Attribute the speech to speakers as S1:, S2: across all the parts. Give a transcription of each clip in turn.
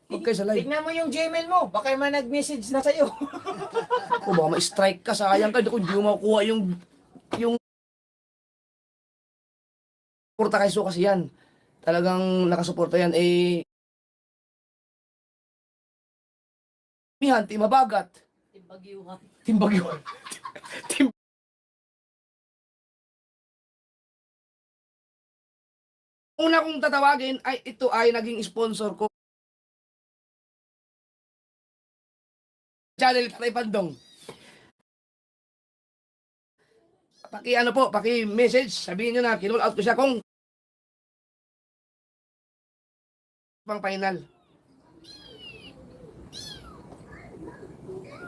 S1: Huwag kayo sa live.
S2: Tignan mo yung Gmail mo. Baka may nag-message na sa'yo.
S1: Ako, baka ma-strike ka, sayang ka. Kung hindi mo makukuha yung suporta kay So kasi yan. Talagang nakasuporta yan. Eh, mihan, timabagat.
S3: Timbagyuhan.
S1: Timbagyuan. Tim Una kong tatawagin ay ito ay naging sponsor ko. Channel Tatay Pandong. Ano po, message, sabihin nyo na, kinul out ko siya kung pang final.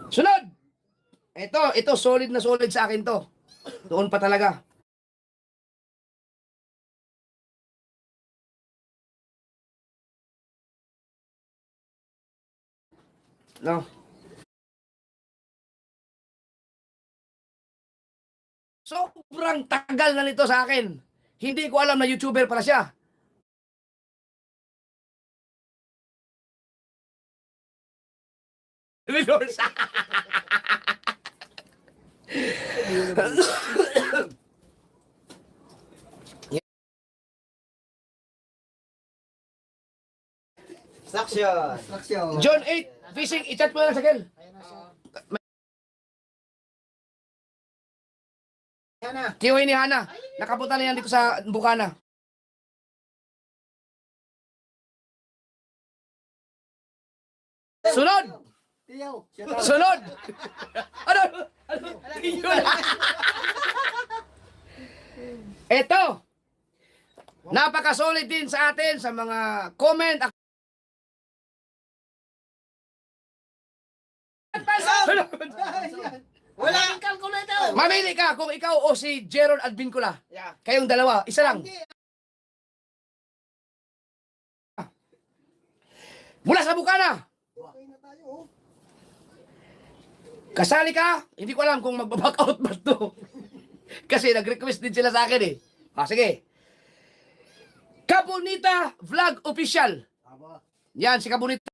S1: Sunod! Ito, solid na solid sa akin to. Doon pa talaga. No. Sobrang tagal na nito sa akin. Hindi ko alam na YouTuber pala siya. Resource.
S2: Instruction.
S1: John 8, fishing, i-chat mo na sa Kel.
S2: Yan na.
S1: Kiyoy ni Hana. Nakapunta na yan dito sa Bukana. Sunod!
S2: Tiyaw.
S1: Sunod! Ano? Yun. Ito. Napaka-solid din sa atin sa mga comment.
S2: Wala kang calculator.
S1: Mamili ka kung ikaw o si Gerald Advincula.
S2: Yeah.
S1: Kayong dalawa, isa lang. Mula sa Bukana.
S2: Okay na tayo.
S1: Kasali ka? Hindi ko alam kung magbaback out ba to. Kasi nag-request din sila sa akin eh. Sige. Kabunita Vlog Official. Yan, si Kabunita.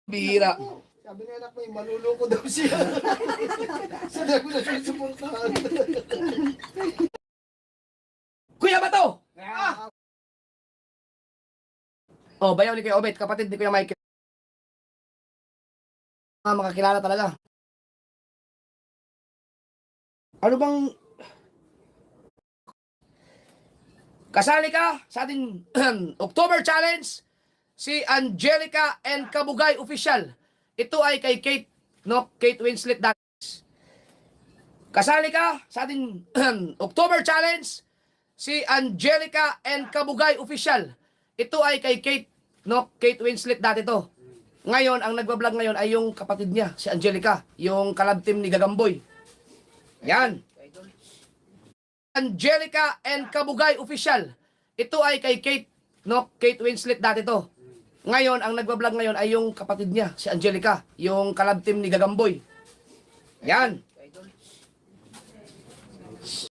S1: Bihira.
S2: Sabi ng anak mo, maluloko daw siya. Sabi ko na susuportahan.
S1: Kuya Bato! Oh, bayaw ni Kuya Obet, kapatid ni Kuya Michael. Makakilala talaga. Ano bang... Kasali ka sa ating October Challenge, si Angelica and Kabugay Official. Ito ay kay Kate, no? Kate Winslet Datis. Kasali ka sa ating October Challenge, si Angelica and Kabugay Official. Ito ay kay Kate, no? Kate Winslet dati to. Ngayon, ang nagbablog ngayon ay yung kapatid niya, si Angelica, yung collab team ni Gagamboy. Yan. Angelica and Kabugay Official. Ito ay kay Kate, no? Kate Winslet dati to. Ngayon, ang nagbablog ngayon ay yung kapatid niya, si Angelica, yung collab team ni Gagamboy. Yan.